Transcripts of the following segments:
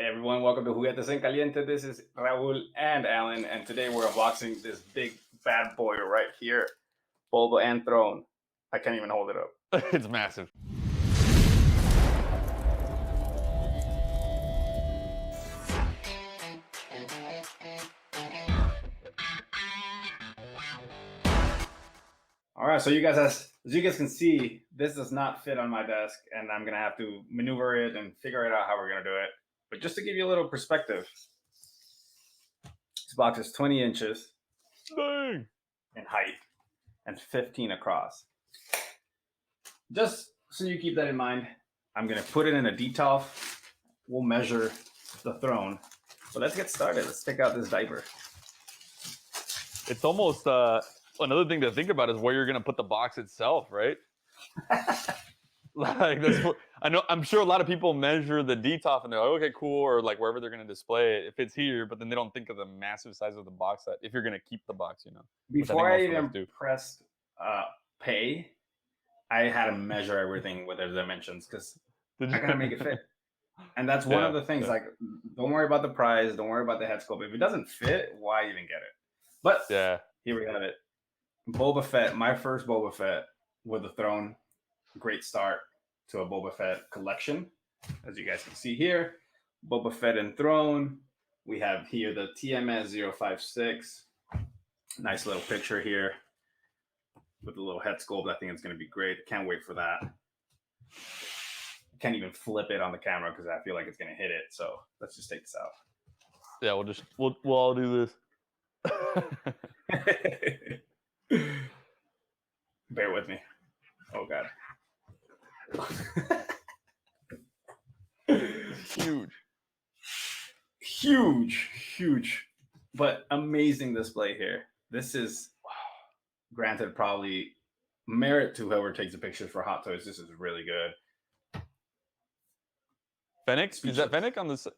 Hey everyone, welcome to Juguetes en Caliente. This is Raul and Alan, and today we're unboxing this big bad boy right here, Boba and Throne. I can't even hold it up. It's massive. All right, so as you guys can see, this does not fit on my desk, and I'm gonna have to maneuver it and figure it out how we're gonna do it. But just to give you a little perspective, this box is 20 inches Dang. in height and 15 across. Just so you keep that in mind, I'm gonna put it in a detolf. We'll measure the throne. So let's get started. Let's take out this diaper. It's almost another thing to think about is where you're gonna put the box itself, right? Like I'm sure a lot of people measure the detolf and they're like, okay, cool, or like wherever they're gonna display it, if it's here, but then they don't think of the massive size of the box that if you're gonna keep the box, you know. Before I even pressed pay, I had to measure everything with their dimensions because I gotta make it fit. And that's one of the things. Like, don't worry about the price, don't worry about the head sculpt. If it doesn't fit, why even get it? But here we have it. Boba Fett, my first Boba Fett with the throne. Great start to a Boba Fett collection. As you guys can see here, Boba Fett and Throne. We have here the TMS 056. Nice little picture here with a little head sculpt. I think it's going to be great. Can't wait for that. Can't even flip it on the camera because I feel like it's going to hit it. So let's just take this out. Yeah, we'll all do this. Bear with me. Oh God. huge, but amazing display here. This is, granted, probably merit to whoever takes the pictures for Hot Toys. This is really good. Fennec? Is that Fennec on the side?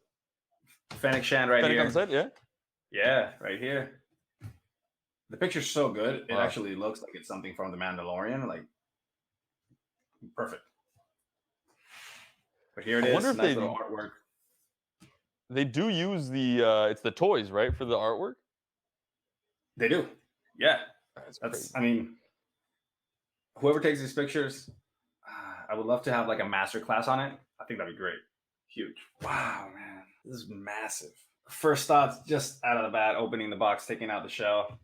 Fennec Shand right Fennec here. On the side, yeah? Yeah, right here. The picture's so good. It actually looks like it's something from The Mandalorian. Like, perfect. But here it is. I wonder if nice little artwork. They do use the it's the toys, right, for the artwork? They do. Yeah. That's I mean, whoever takes these pictures, I would love to have like a master class on it. I think that'd be great. Huge. Wow, man. This is massive. First thoughts, just out of the bat, opening the box, taking out the shell.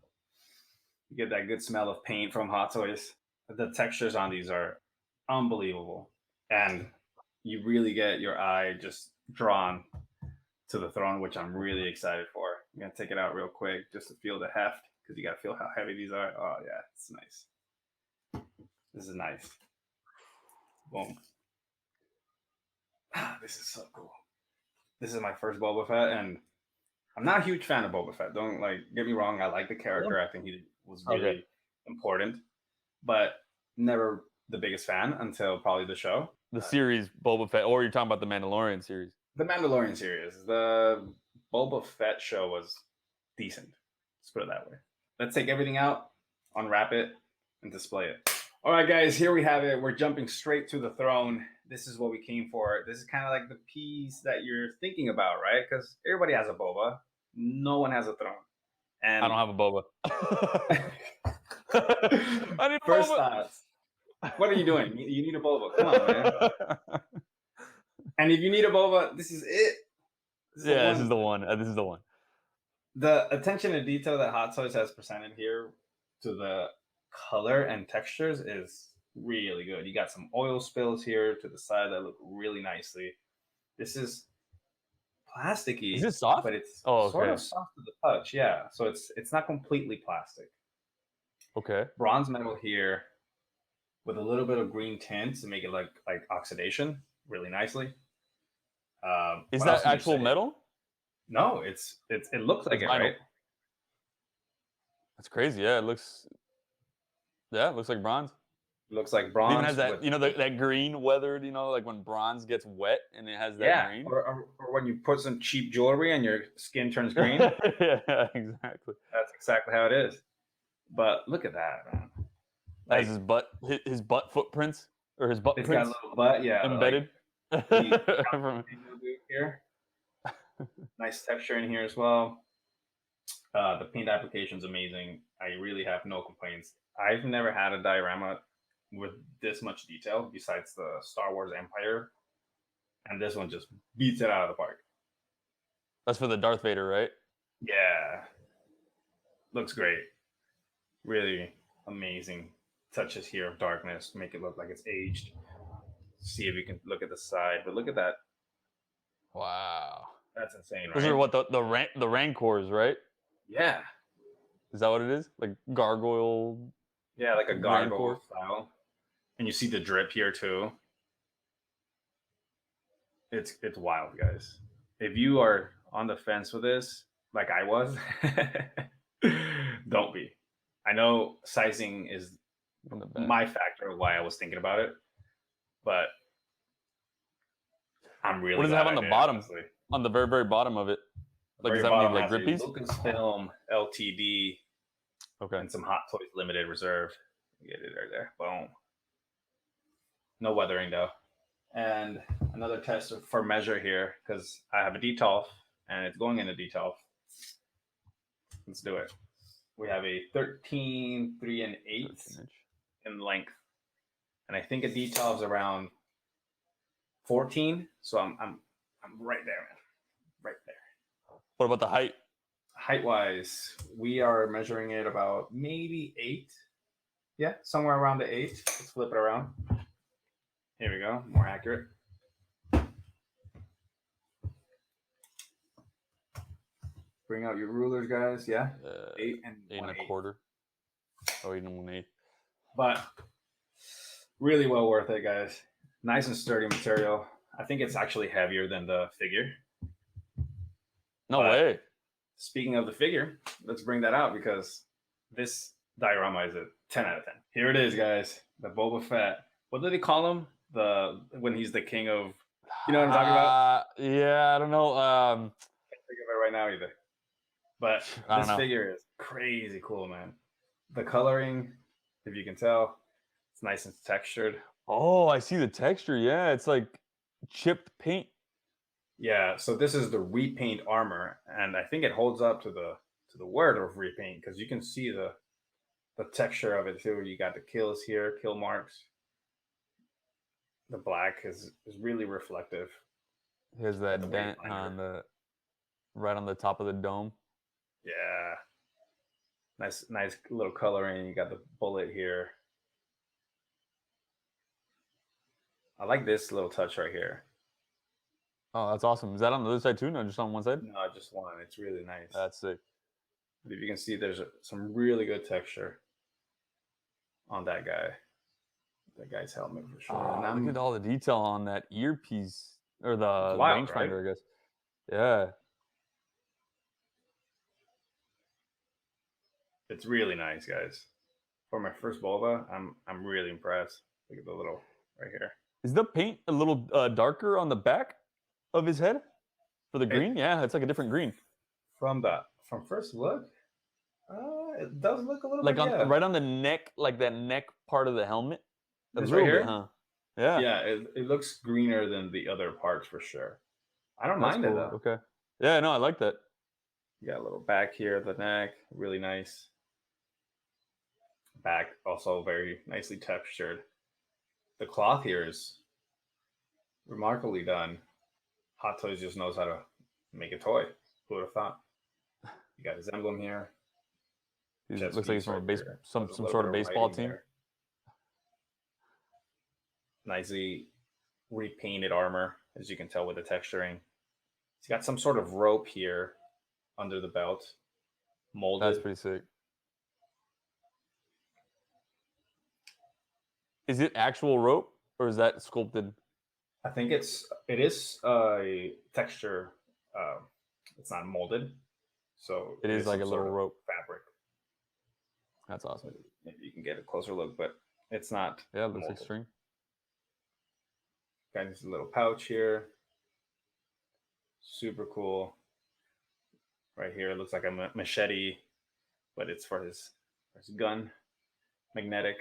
You get that good smell of paint from Hot Toys. The textures on these are unbelievable. And you really get your eye just drawn to the throne, which I'm really excited for. I'm going to take it out real quick just to feel the heft, because you got to feel how heavy these are. Oh, yeah, it's nice. This is nice. Boom. This is so cool. This is my first Boba Fett, and I'm not a huge fan of Boba Fett. Don't get me wrong. I like the character. I think he was really important, but never the biggest fan until probably the show. The series Boba Fett, or you're talking about the Mandalorian series? The Mandalorian series. The Boba Fett show was decent. Let's put it that way. Let's take everything out, unwrap it, and display it. All right, guys, here we have it. We're jumping straight to the throne. This is what we came for. This is kind of like the piece that you're thinking about, right? Because everybody has a Boba. No one has a throne. And I don't have a Boba. I need first thoughts. What are you doing? You need a Boba. Come on, man. And if you need a Boba, this is it. This is the one. This is the one. The attention to detail that Hot Toys has presented here to the color and textures is really good. You got some oil spills here to the side that look really nicely. This is plasticky. Is it soft? But it's sort of soft to the touch. Yeah. So it's not completely plastic. Okay. Bronze metal here with a little bit of green tint to make it like oxidation really nicely. Is that actual metal? No, it looks like it, right? That's crazy. Yeah, it looks like bronze. It looks like bronze. It even has that, you know, that green weathered, you know, like when bronze gets wet and it has that green. Or when you put some cheap jewelry and your skin turns green. Yeah, exactly. That's exactly how it is. But look at that, man. Like, his butt footprints, or his butt prints. Got a little butt, embedded. Here. Nice texture in here as well. The paint application is amazing. I really have no complaints. I've never had a diorama with this much detail besides the Star Wars Empire, and this one just beats it out of the park. That's for the Darth Vader, right? Yeah, looks great. Really amazing touches here of darkness, make it look like it's aged. See if you can look at the side, but look at that. Wow. That's insane, right? Those are what the Rancors, right? Yeah. Is that what it is? Like gargoyle? Yeah, like a gargoyle Rancor style. And you see the drip here too. It's wild, guys. If you are on the fence with this, like I was, don't be. I know sizing is my factor of why I was thinking about it, but I'm really. What does it have on the bottom? Honestly. On the very, very bottom of it, like does that mean like grippies? Lucasfilm LTD. Okay. And some Hot Toys Limited Reserve. Get it right there. Boom. No weathering though. And another test for measure here because I have a detolf and it's going in a detolf. Let's do it. We have a 13, 3 and 8 in length, and I think a detolf is around 14. So I'm right there, man. Right there. What about the height? Height wise, we are measuring it about maybe 8. Yeah, somewhere around the 8. Let's flip it around. Here we go, more accurate. Bring out your rulers, guys. Yeah, 8 and 8 1/4. Oh, 8 1/8. But really well worth it, guys. Nice and sturdy material. I think it's actually heavier than the figure. No way. Speaking of the figure, let's bring that out because this diorama is a 10 out of 10. Here it is, guys. The Boba Fett. What do they call him? When he's the king of, you know what I'm talking about? Yeah, I don't know. Can't think of it right now either. But this figure is crazy cool, man. The coloring, if you can tell, it's nice and textured. Oh, I see the texture. Yeah, it's like chipped paint. Yeah, so this is the Repaint armor, and I think it holds up to the word of Repaint because you can see the texture of it too. You got the kills here, kill marks. The black is really reflective. Here's that dent on right on the top of the dome. Yeah, nice little coloring. You got the bullet here. I like this little touch right here. Oh, that's awesome. Is that on the other side too? No, just on one side? No, just one. It's really nice. That's sick. But if you can see, there's some really good texture on that guy. That guy's helmet for sure. Oh, look at all the detail on that earpiece or the rangefinder, right? I guess. Yeah. It's really nice, guys. For my first Boba, I'm really impressed. Look at the little right here. Is the paint a little darker on the back of his head for the green? Yeah, it's like a different green. From first look, it does look a little like bit, right on the neck, like that neck part of the helmet. That's right here, huh? Yeah. Yeah, it looks greener than the other parts for sure. I don't mind it though. Okay. Yeah, no, I like that. You got a little back here at the neck, really nice. Back also very nicely textured. The cloth here is remarkably done. Hot Toys just knows how to make a toy. Who would have thought? You got his emblem here. It looks like he's from some sort of baseball team. There. Nicely repainted armor, as you can tell with the texturing. He's got some sort of rope here under the belt, molded. That's pretty sick. Is it actual rope or is that sculpted? I think it is a texture. It's not molded, so it is like a little rope fabric. That's awesome. Maybe you can get a closer look, but it's not. Yeah, it looks like string. Got this little pouch here. Super cool. Right here, it looks like a machete, but it's for his gun. Magnetic,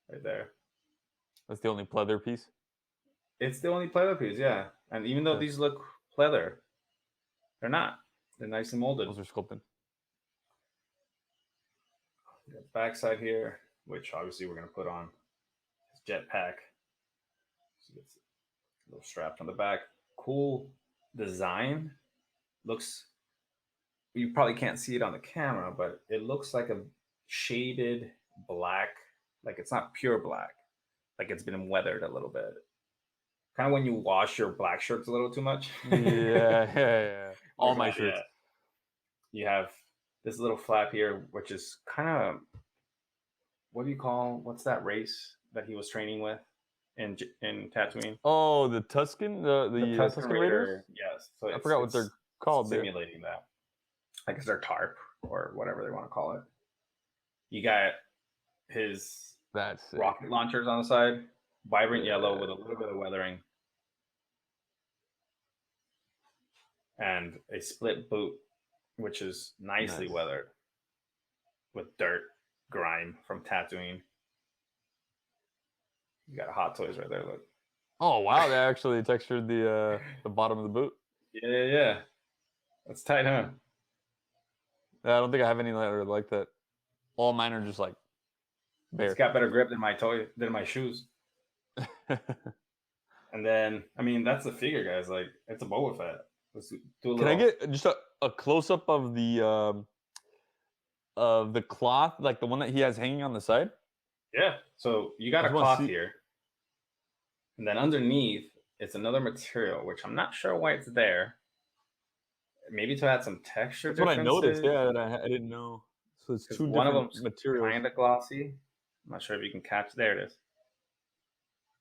right there. That's the only pleather piece? It's the only pleather piece, yeah. And even though these look pleather, They're not. They're nicely molded. Those are sculpted. The backside here, which obviously we're going to put on his jetpack. So it's a little strapped on the back. Cool design. Looks, you probably can't see it on the camera, but it looks like a shaded black. Like it's not pure black. Like it's been weathered a little bit. Kind of when you wash your black shirts a little too much. Yeah. All my shirts. Yeah. You have this little flap here, which is kind of, what's that race that he was training with in Tatooine? Oh, the Tuscan, the Tusken Tuscan Raiders. Yes. So I forgot what they're called. Simulating that. I guess they're TARP or whatever they want to call it. You got his rocket launchers on the side, vibrant yellow with a little bit of weathering, and a split boot, which is nicely weathered with dirt, grime from Tatooine. You got a Hot Toys right there. Look. Oh wow, they actually textured the bottom of the boot. Yeah. That's tight, huh? Yeah, I don't think I have any that are like that. All mine are just like bare. It's got better grip than my shoes. And then, I mean, that's the figure, guys. Like, it's a Boba Fett. Let's do a little. Can I get just a close up of the cloth, like the one that he has hanging on the side? Yeah. So you got a cloth here, and then underneath it's another material, which I'm not sure why it's there. Maybe to add some texture. That's what I noticed. Yeah, that I didn't know. So it's two one different of them materials. Kind of glossy. I'm not sure if you can catch. There it is.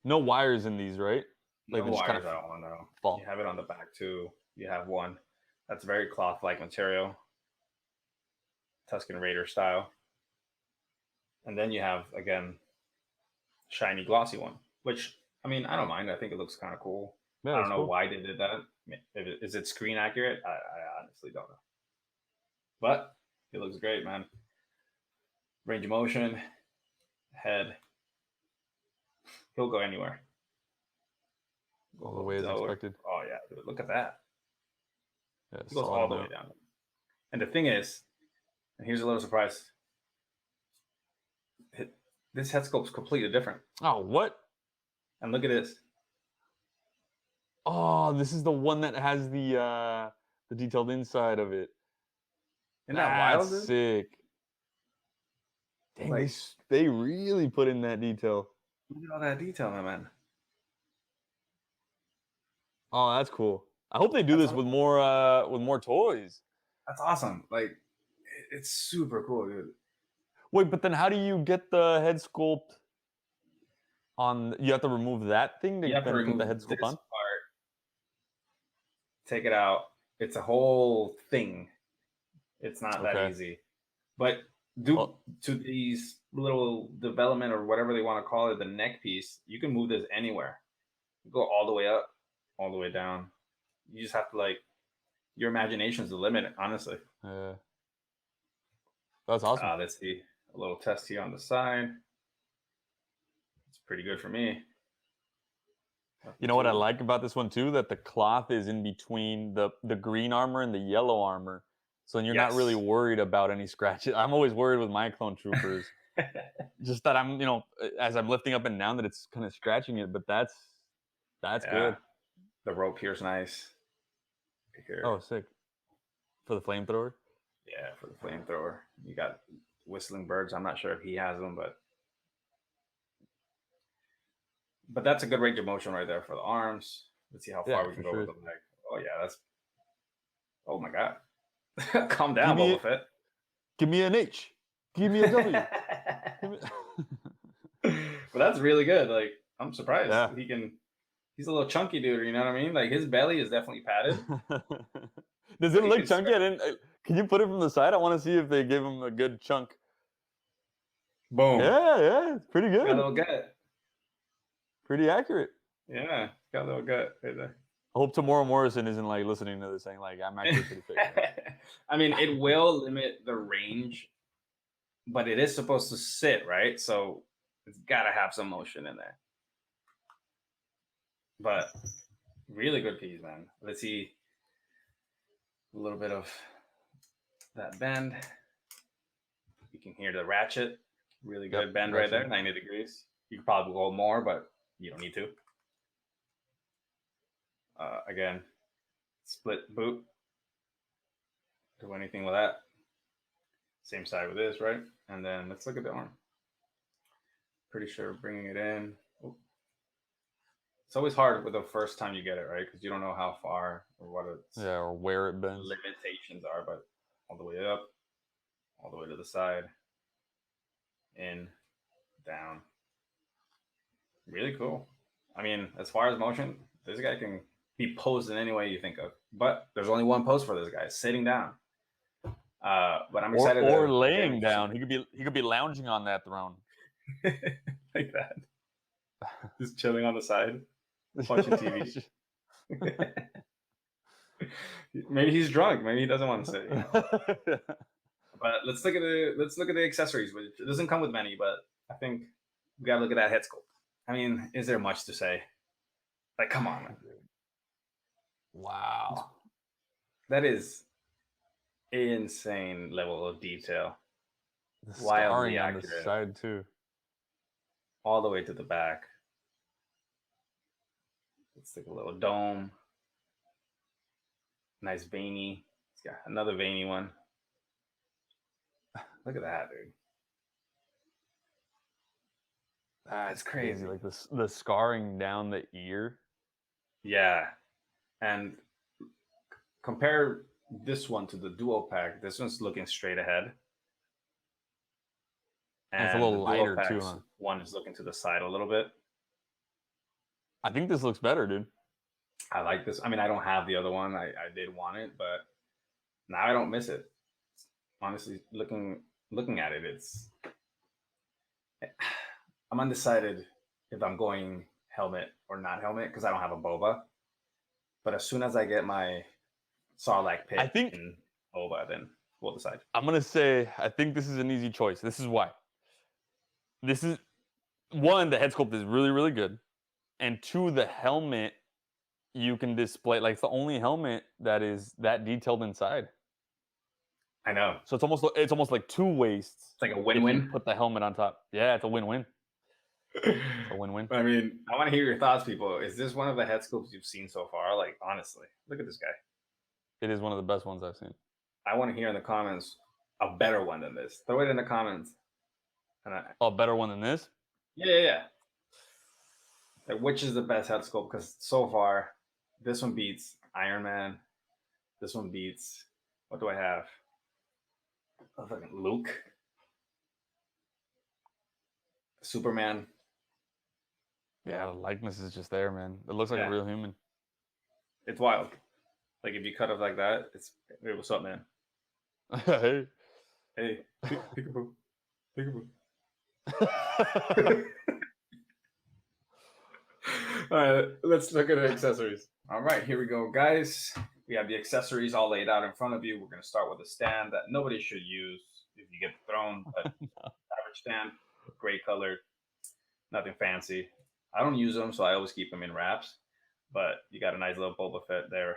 No wires in these, right? Like no wires at all. No. You have it on the back too. You have one that's very cloth-like material, Tusken Raider style, and then you have again shiny, glossy one. Which I mean, I don't mind. I think it looks kind of cool. Yeah, I don't know why they did that. Is it screen accurate? I honestly don't know. But it looks great, man. Range of motion, head. He'll go anywhere. All the way as expected. Oh yeah, dude, look at that. Yeah, he goes all the way down. And the thing is, and here's a little surprise. This head sculpt's completely different. Oh, what? And look at this. Oh, this is the one that has the detailed inside of it. Isn't that wild? That's sick. Dang, like, they really put in that detail. Look at all that detail, my man. Oh, that's cool. I hope they do this with more toys. That's awesome. Like, it's super cool, dude. Wait, but then how do you get the head sculpt on? You have to remove that thing to put the head sculpt on? Part. Take it out. It's a whole thing. It's not that easy. But to these little development or whatever they want to call it, the neck piece, you can move this anywhere. You go all the way up, all the way down. You just have to, like, your imagination's the limit, honestly. Yeah. That's awesome. Let's see. A little test here on the side. It's pretty good for me. You know what I like about this one too? That the cloth is in between the green armor and the yellow armor. So then you're not really worried about any scratches. I'm always worried with my clone troopers. Just that I'm, as I'm lifting up and down, that it's kind of scratching it, but that's good. The rope here's nice. Here. Oh, sick. For the flamethrower? Yeah, for the flamethrower. You got whistling birds. I'm not sure if he has them, but that's a good range of motion right there for the arms. Let's see how far we can go with the leg. Oh yeah, that's. Oh my god. Calm down, Boba Fett. Give me an H. Give me a W. But that's really good. Like, I'm surprised he's a little chunky dude. You know what I mean? Like, his belly is definitely padded. Does it look chunky? Can you put it from the side? I want to see if they give him a good chunk. Boom. Yeah, it's pretty good. Got a little gut. Pretty accurate. Yeah, got a little gut right there. I hope Tamora Morrison isn't like listening to this saying like, I'm actually pretty fit. I mean, it will limit the range, but it is supposed to sit, right? So it's got to have some motion in there. But really good piece, man. Let's see. A little bit of that bend. You can hear the ratchet. Really good bend right there, 90 degrees. You could probably go more, but you don't need to. Again, split boot. Do anything with that. Same side with this, right? And then let's look at the arm. Pretty sure bringing it in. Oh. It's always hard with the first time you get it, right? Because you don't know how far or what it's or where it bends. Limitations are, but all the way up, all the way to the side, in, down. Really cool. I mean, as far as motion, this guy can be posed in any way you think of. But there's only one pose for this guy, sitting down. But I'm excited. Or laying down. He could be lounging on that throne. Like that. Just chilling on the side, watching TV. Maybe he's drunk. Maybe he doesn't want to sit. You know? But let's look at the accessories, which it doesn't come with many, but I think we gotta look at that head sculpt. I mean, is there much to say? Like, come on, man. Wow. That is an insane level of detail. The scarring on the side too. All the way to the back. Let's take a little dome. Nice veiny. It's got another veiny one. Look at that, dude. That's crazy. Like the scarring down the ear. Yeah. And compare this one to the duo pack. This one's looking straight ahead. And it's a little lighter too, huh? One is looking to the side a little bit. I think this looks better, dude. I like this. I mean, I don't have the other one. I did want it, but now I don't miss it. Honestly, looking at it, I'm undecided if I'm going helmet or not helmet because I don't have a Boba. But as soon as I get my Sarlacc pit in Boba, then we'll decide. I'm gonna say I think this is an easy choice. This is why. This is one, the head sculpt is really, really good, and two, the helmet you can display. Like, it's the only helmet that is that detailed inside. I know. So it's almost like two waists. It's like a win-win. Put the helmet on top. Yeah, it's a win-win. It's a win-win. I mean, I want to hear your thoughts, people. Is this one of the head sculpts you've seen so far? Like, honestly, look at this guy. It is one of the best ones I've seen. I want to hear in the comments a better one than this. Throw it in the comments. A better one than this? Yeah. Like, which is the best head sculpt? Because so far, this one beats Iron Man. This one beats, what do I have? Luke. Superman. Yeah, the likeness is just there, man. It looks like a real human. It's wild. Like, if you cut it like that, hey, what's up, man? Hey, peekaboo. All right, let's look at the accessories. All right, here we go, guys. We have the accessories all laid out in front of you. We're going to start with a stand that nobody should use if you get the throne, but average stand, gray colored, nothing fancy. I don't use them, so I always keep them in wraps, but you got a nice little Boba Fett there.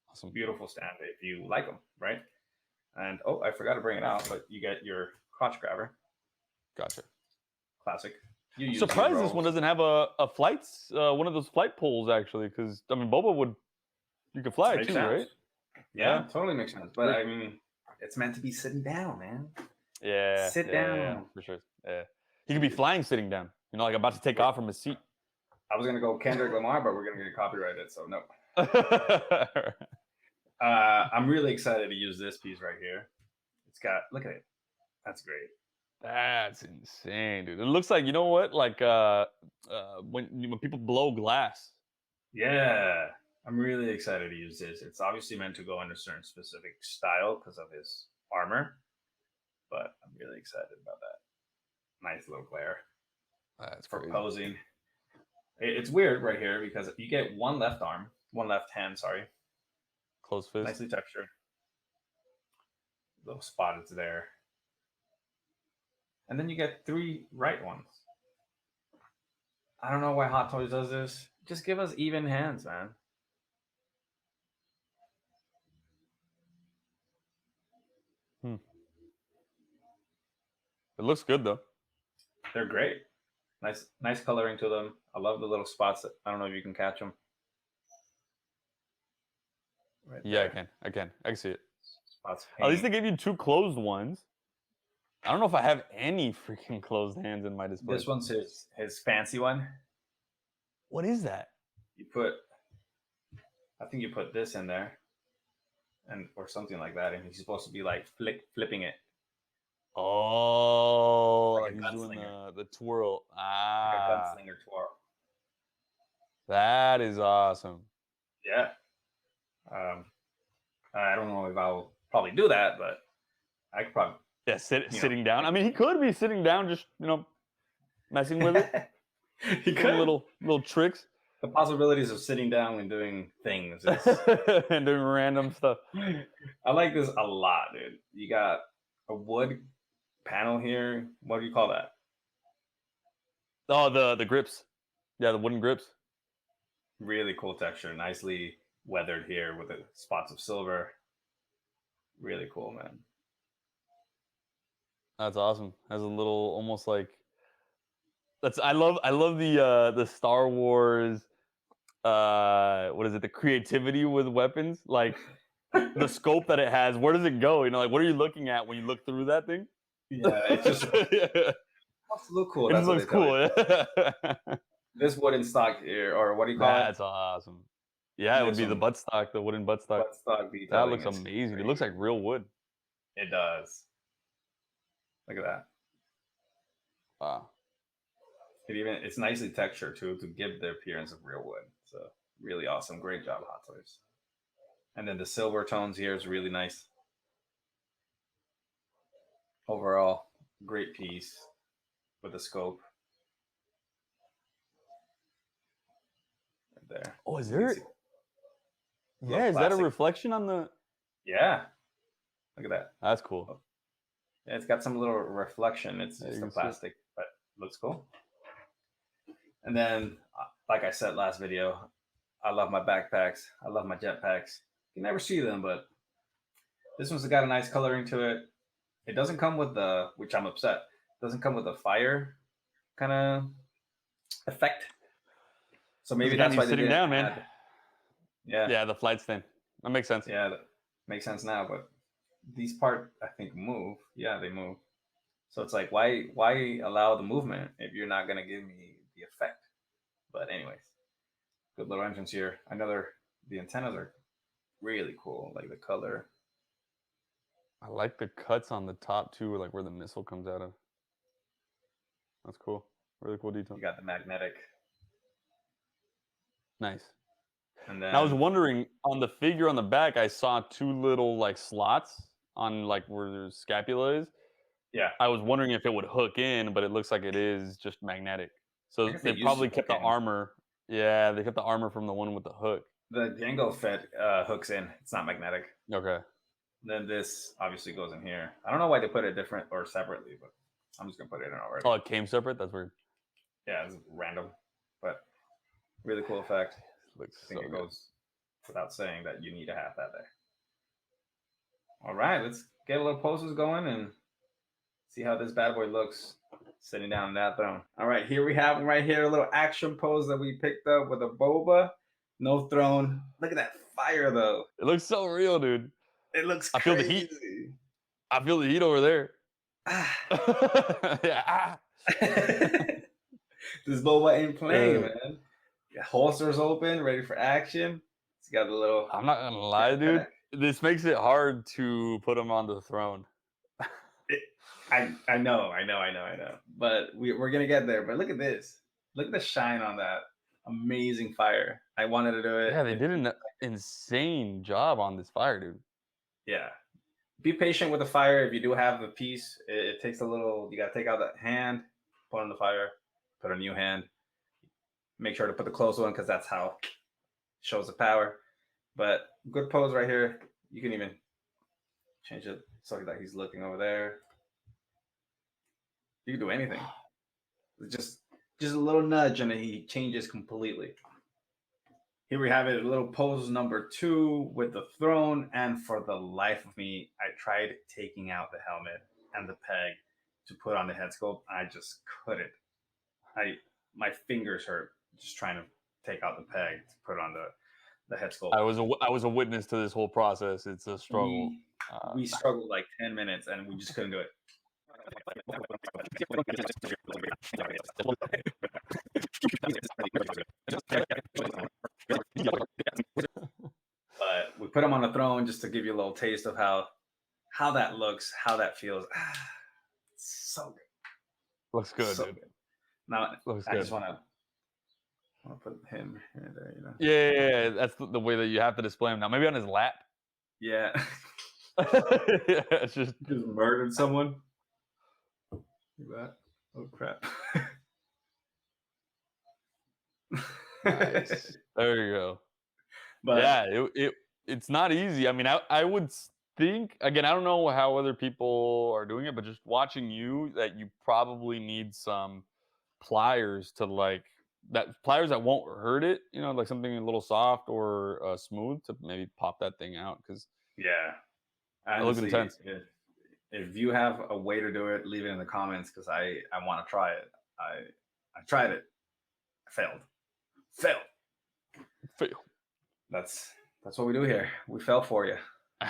Awesome. Beautiful stand if you like them, right? And, oh, I forgot to bring it out, but you get your crotch grabber. Gotcha. Classic. I'm surprised this one doesn't have a one of those flight poles, actually, because, I mean, Boba you could fly too, right? Yeah, totally makes sense. But, I mean, it's meant to be sitting down, man. Yeah. Sit down. Yeah, for sure. Yeah. He could be flying sitting down, like about to take off from his seat. I was going to go Kendrick Lamar, but we're going to get copyrighted, so no. I'm really excited to use this piece right here. It's got, look at it. That's great. That's insane, dude. It looks like, you know what? Like when people blow glass. Yeah. I'm really excited to use this. It's obviously meant to go in a certain specific style because of his armor, but I'm really excited about that. Nice little glare. That's for crazy. Posing. It's weird right here because you get one left hand, sorry. Close fist. Nicely textured. Little spot it's there. And then you get 3 right ones. I don't know why Hot Toys does this. Just give us even hands, man. It looks good though. They're great. Nice coloring to them. I love the little spots. I don't know if you can catch them. Right yeah, there. I can see it. Spots at least they gave you 2 closed ones. I don't know if I have any freaking closed hands in my display. This one's his fancy one. What is that? I think you put this in there, or something like that, and he's supposed to be like flipping it. Oh, like he's doing the twirl. Like a gunslinger twirl. That is awesome. Yeah. I don't know if I'll probably do that, but I could probably. Yeah, sitting down. I mean, he could be sitting down, just messing with it. He could little tricks. The possibilities of sitting down and doing things and doing random stuff. I like this a lot, dude. You got a wood panel here. What do you call that? Oh, the grips. Yeah, the wooden grips. Really cool texture. Nicely weathered here with the spots of silver. Really cool, man. That's awesome. Has a little almost like I love the Star Wars what is it, the creativity with weapons, like the scope that it has. Where does it go? Like, what are you looking at when you look through that thing? Yeah, it's just it must look cool. It just looks cool. This wooden stock here, or what do you call it? That's awesome. Yeah, it would be the buttstock, the wooden buttstock. That looks amazing. It looks like real wood. It does. Look at that. Wow. It's nicely textured too, to give the appearance of real wood. So really awesome. Great job, Hot Toys. And then the silver tones here is really nice. Overall, great piece with the scope. Right there. Oh, is there? Yeah, is that a reflection on the? Yeah. Look at that. That's cool. Yeah, it's got some little reflection. It's just a plastic, but looks cool. And then, like I said last video, I love my backpacks. I love my jetpacks. You can never see them, but this one's got a nice coloring to it. It doesn't come with which I'm upset, it doesn't come with the fire kind of effect. So maybe that's why sitting down, man. Yeah, the flight stand. That makes sense. Yeah, that makes sense now, but these parts, I think, move. Yeah, they move. So it's like, why allow the movement if you're not gonna give me the effect? But anyways, good little entrance here. The antennas are really cool, like the color. I like the cuts on the top too, like where the missile comes out of. That's cool. Really cool detail. You got the magnetic. Nice. And then I was wondering, on the figure on the back, I saw 2 little like slots on like where the scapula is. Yeah. I was wondering if it would hook in, but it looks like it is just magnetic. So they probably kept the armor. Yeah, they kept the armor from the one with the hook. The Jango Fett hooks in. It's not magnetic. Okay. Then this obviously goes in here. I don't know why they put it different or separately, but I'm just gonna put it in already. Oh, it came separate? That's weird. Yeah, it's random, but really cool effect. I think it goes without saying that you need to have that there. All right, let's get a little poses going and see how this bad boy looks sitting down in that throne. All right, here we have him right here, a little action pose that we picked up with a Boba. No throne. Look at that fire, though. It looks so real, dude. It looks crazy. I feel the heat. I feel the heat over there. Yeah. This Boba ain't playing, man. Holsters open, ready for action. It's got a little. I'm not gonna lie, dude. This makes it hard to put him on the throne. I know. But we're gonna get there. But look at this. Look at the shine on that. Amazing fire. I wanted to do it. Yeah, they did an insane job on this fire, dude. Yeah. Be patient with the fire. If you do have the piece, it takes a little. You gotta take out that hand, put on the fire, put a new hand. Make sure to put the closed one because that's how it shows the power. But good pose right here. You can even change it so that he's looking over there. You can do anything. Just a little nudge and he changes completely. here we have it, a little pose number 2 with the throne. And for the life of me, I tried taking out the helmet and the peg to put on the head sculpt. I just couldn't. My fingers hurt just trying to take out the peg to put on the head sculpt. I was a witness to this whole process. It's a struggle. We struggled like 10 minutes and we just couldn't do it. But we put him on the throne just to give you a little taste of how that looks, how that feels. So good. Looks good, so dude. Good. Now looks I good. just want to put him here there, you know. Yeah, that's the way that you have to display him now. Maybe on his lap. Yeah. Yeah, it's just murdered someone. Look at that. Oh crap. Nice. There you go. But yeah, it's not easy. I mean, I would think, again, I don't know how other people are doing it, but just watching you, that you probably need some pliers to pliers that won't hurt it, you know, like something a little soft or smooth to maybe pop that thing out, because yeah, it looks intense. If you have a way to do it, leave it in the comments, because I want to try it. I tried it. I failed. That's what we do here. We fell for you.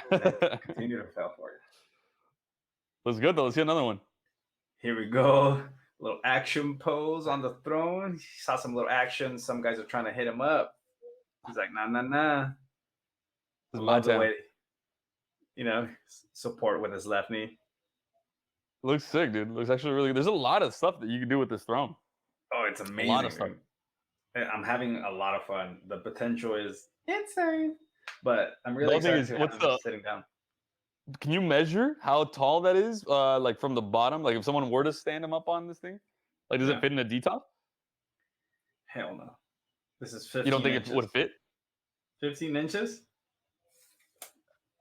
Continue to fail for you. Looks good though. Let's see another one. Here we go. Little action pose on the throne. He saw some little action. Some guys are trying to hit him up. He's like, nah. This is my the time. way, you know, support with his left knee. Looks sick, dude. Looks actually really good. There's a lot of stuff that you can do with this throne. Oh, it's amazing. A lot of stuff. I'm having a lot of fun. The potential is insane. But I'm really excited to have him sitting down. Can you measure how tall that is? Like from the bottom? Like if someone were to stand him up on this thing? Like does it fit in a detail? Hell no. This is 15 You don't think inches. It would fit? 15 inches?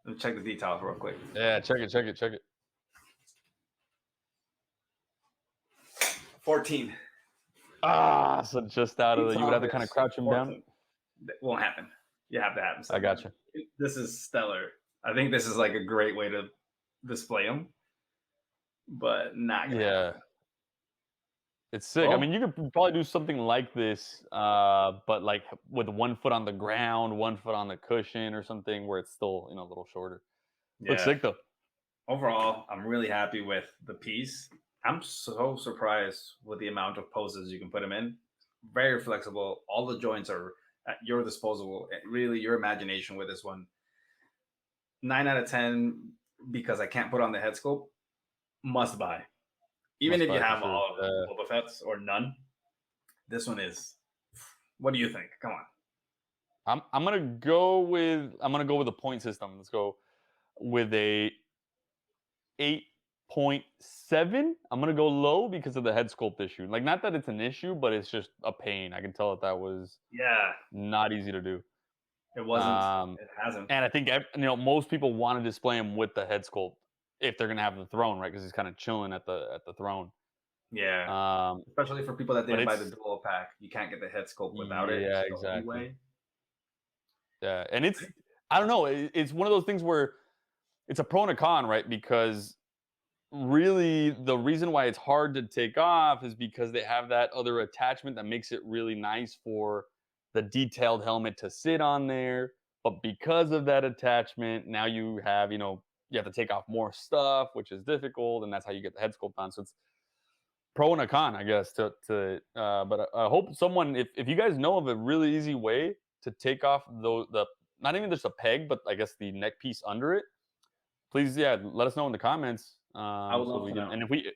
Let me check the details real quick. Yeah, check it. 14. So just out of the, you would have to kind of crouch him 14. Down. That won't happen. You have to have him. I got you. This is stellar. I think this is like a great way to display him, but not gonna happen. It's sick. Well, I mean, you could probably do something like this, but like with 1 foot on the ground, 1 foot on the cushion or something, where it's still, you know, a little shorter. Yeah. Looks sick though. Overall, I'm really happy with the piece. I'm so surprised with the amount of poses you can put him in. Very flexible. All the joints are at your disposal. Really, your imagination with this one. 9 out of 10, because I can't put on the head sculpt. Must buy. Even if you have all of the Boba Fett's or none, this one is. What do you think? Come on. I'm gonna go with a point system. Let's go with a 8.7. I'm gonna go low because of the head sculpt issue. Like, not that it's an issue, but it's just a pain. I can tell that was not easy to do. It wasn't. It hasn't. And I think most people want to display him with the head sculpt if they're gonna have the throne, right? Because he's kind of chilling at the throne. Yeah. Especially for people that didn't buy the dual pack, you can't get the head sculpt without it. Yeah, exactly. Anyway. Yeah, and I don't know. It's one of those things where it's a pro and a con, right? Because really, the reason why it's hard to take off is because they have that other attachment that makes it really nice for the detailed helmet to sit on there. But because of that attachment, now you have, you have to take off more stuff, which is difficult, and that's how you get the head sculpt on. So it's pro and a con, I guess. But I hope someone, if you guys know of a really easy way to take off the not even just a peg, but I guess the neck piece under it, please, let us know in the comments. I would love to know. And if we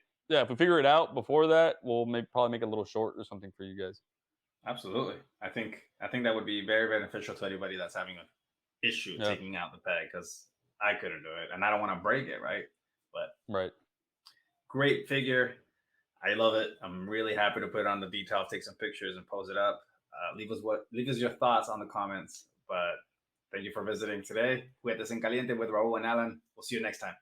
figure it out before that, we'll probably make it a little short or something for you guys. Absolutely. I think that would be very beneficial to anybody that's having an issue taking out the peg, because I couldn't do it, and I don't want to break it, right? But great figure. I love it. I'm really happy to put it on the detail, take some pictures, and post it up. Leave us your thoughts on the comments. But thank you for visiting today. Juguetes en Caliente with Raul and Alan. We'll see you next time.